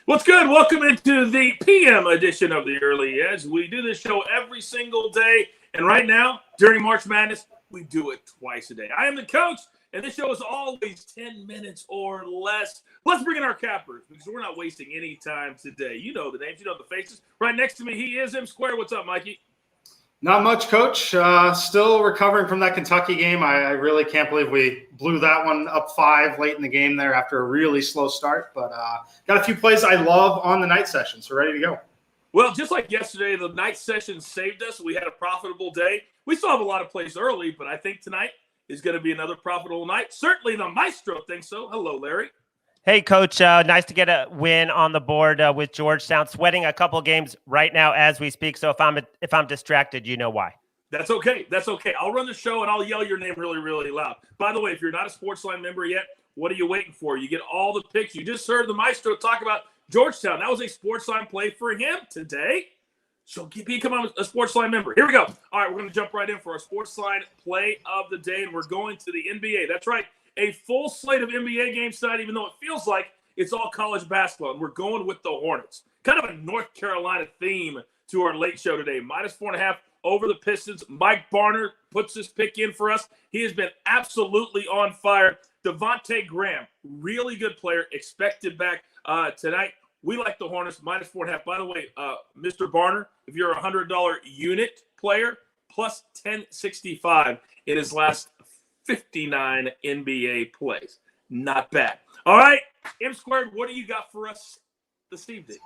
What's good? Welcome into the PM edition of the Early Edge. We do this show every single day, and right now, during March Madness, we do it twice a day. I am the coach, and this show is always 10 minutes or less. Let's bring in our cappers, because we're not wasting any time today. You know the names, you know the faces. Right next to me, he is M-Square. What's up, Mikey? Not much, Coach. Still recovering from that Kentucky game. I really can't believe we blew that one up 5 late in the game there after a really slow start. But got a few plays I love on the night session, so ready to go. Well, just like yesterday, the night session saved us. We had a profitable day. We still have a lot of plays early, but I think tonight is going to be another profitable night. Certainly the Maestro thinks so. Hello, Larry. Hey, Coach. Nice to get a win on the board with Georgetown. Sweating a couple games right now as we speak. So if I'm distracted, you know why. That's okay. That's okay. I'll run the show and I'll yell your name really, really loud. By the way, if you're not a SportsLine member yet, what are you waiting for? You get all the picks. You just heard the Maestro talk about Georgetown. That was a SportsLine play for him today. So become a SportsLine member. Here we go. All right, we're going to jump right in for our SportsLine play of the day, and we're going to the NBA. That's right. A full slate of NBA games tonight, even though it feels like it's all college basketball. And we're going with the Hornets. Kind of a North Carolina theme to our late show today. -4.5 over the Pistons. Mike Barner puts this pick in for us. He has been absolutely on fire. Devontae Graham, really good player, expected back tonight. We like the Hornets, -4.5. By the way, Mr. Barner, if you're a $100 unit player, plus 1065 in his last 59 NBA plays. Not bad. All right, M-Squared, what do you got for us this evening?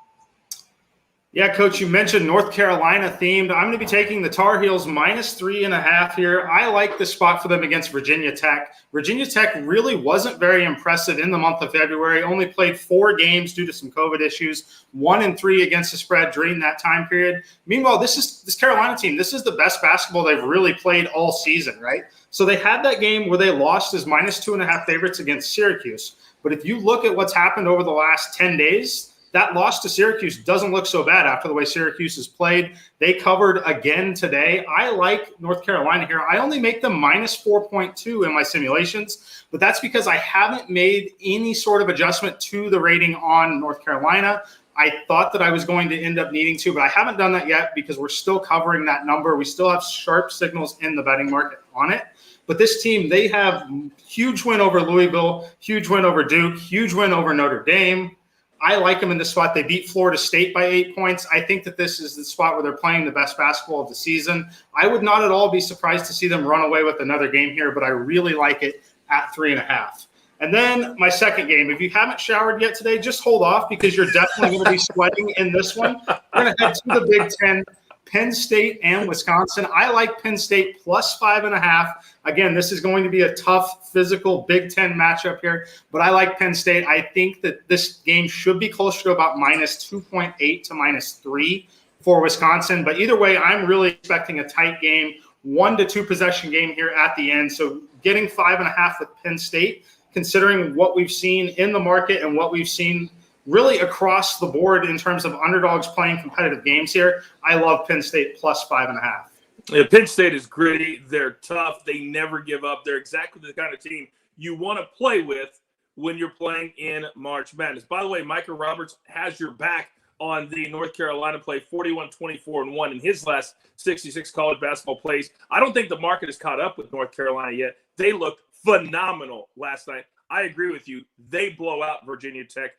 Yeah, Coach, you mentioned North Carolina themed. I'm going to be taking the Tar Heels -3.5 here. I like the spot for them against Virginia Tech. Virginia Tech really wasn't very impressive in the month of February. Only played 4 games due to some COVID issues, 1-3 against the spread during that time period. Meanwhile, this Carolina team, this is the best basketball they've really played all season, right? So they had that game where they lost as -2.5 favorites against Syracuse. But if you look at what's happened over the last 10 days, that loss to Syracuse doesn't look so bad after the way Syracuse has played. They covered again today. I like North Carolina here. I only make them -4.2 in my simulations, but that's because I haven't made any sort of adjustment to the rating on North Carolina. I thought that I was going to end up needing to, but I haven't done that yet because we're still covering that number. We still have sharp signals in the betting market on it. But this team, they have huge win over Louisville, huge win over Duke, huge win over Notre Dame. I like them in this spot. They beat Florida State by 8 points. I think that this is the spot where they're playing the best basketball of the season. I would not at all be surprised to see them run away with another game here, but I really like it at 3.5. And then my second game, if you haven't showered yet today, just hold off because you're definitely going to be sweating in this one. We're going to head to the Big Ten, Penn State and Wisconsin. I like Penn State +5.5. Again, this is going to be a tough, physical Big Ten matchup here, but I like Penn State. I think that this game should be closer to about -2.8 to -3 for Wisconsin. But either way, I'm really expecting a tight game, 1 to 2 possession game here at the end. So getting 5.5 with Penn State, considering what we've seen in the market and what we've seen really across the board in terms of underdogs playing competitive games here, I love Penn State +5.5. Yeah, Penn State is gritty. They're tough. They never give up. They're exactly the kind of team you want to play with when you're playing in March Madness. By the way, Micah Roberts has your back on the North Carolina play, 41-24-1 in his last 66 college basketball plays. I don't think the market has caught up with North Carolina yet. They looked phenomenal last night. I agree with you. They blow out Virginia Tech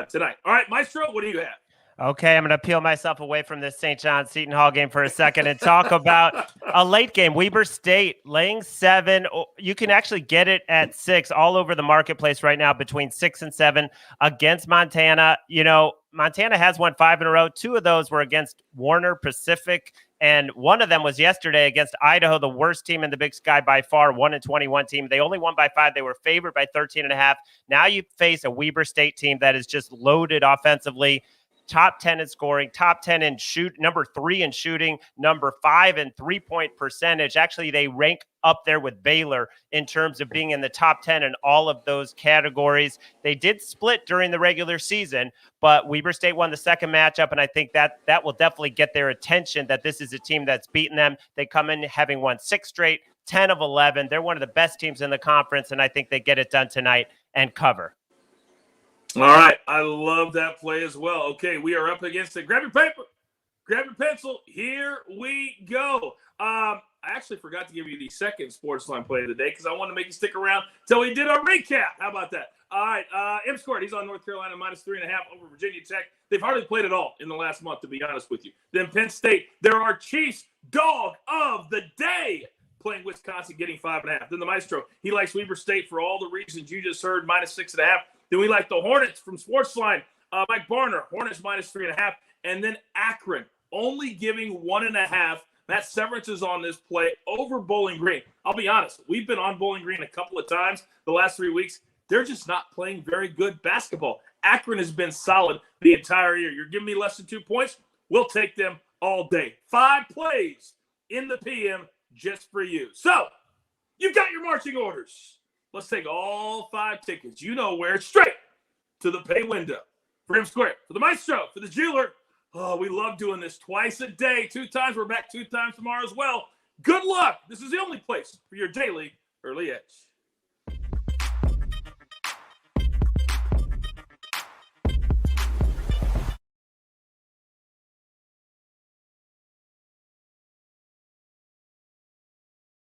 tonight. All right, Maestro, what do you have? Okay, I'm going to peel myself away from this St. John Seton Hall game for a second and talk about a late game. Weber State laying 7. You can actually get it at 6 all over the marketplace right now between 6 and 7 against Montana. You know, Montana has won 5 in a row. 2 of those were against Warner Pacific, and one of them was yesterday against Idaho, the worst team in the Big Sky by far, 1-21 team. They only won by 5. They were favored by 13.5. Now you face a Weber State team that is just loaded offensively. Top 10 in scoring, top 10 in number 3 in shooting, number 5 in 3-point percentage. Actually, they rank up there with Baylor in terms of being in the top 10 in all of those categories. They did split during the regular season, but Weber State won the second matchup, and I think that will definitely get their attention that this is a team that's beaten them. They come in having won 6 straight, 10 of 11. They're one of the best teams in the conference, and I think they get it done tonight and cover. All right. I love that play as well. Okay, we are up against it. Grab your paper. Grab your pencil. Here we go. I actually forgot to give you the second SportsLine play of the day because I wanted to make you stick around till we did our recap. How about that? All right. M squared. He's on North Carolina -3.5 over Virginia Tech. They've hardly played at all in the last month, to be honest with you. Then Penn State. There are Chiefs dog of the day playing Wisconsin, getting 5.5. Then the Maestro. He likes Weber State for all the reasons you just heard, -6.5. Then we like the Hornets from SportsLine. Mike Barner, Hornets -3.5. And then Akron only giving 1.5. Matt Severance is on this play over Bowling Green. I'll be honest. We've been on Bowling Green a couple of times the last 3 weeks. They're just not playing very good basketball. Akron has been solid the entire year. You're giving me less than 2 points? We'll take them all day. 5 plays in the PM just for you. So, you've got your marching orders. Let's take all 5 tickets. You know where. Straight to the pay window. For M Squared, for the Maestro, for the jeweler. Oh, we love doing this twice a day. 2 times. We're back 2 times tomorrow as well. Good luck. This is the only place for your daily early edge.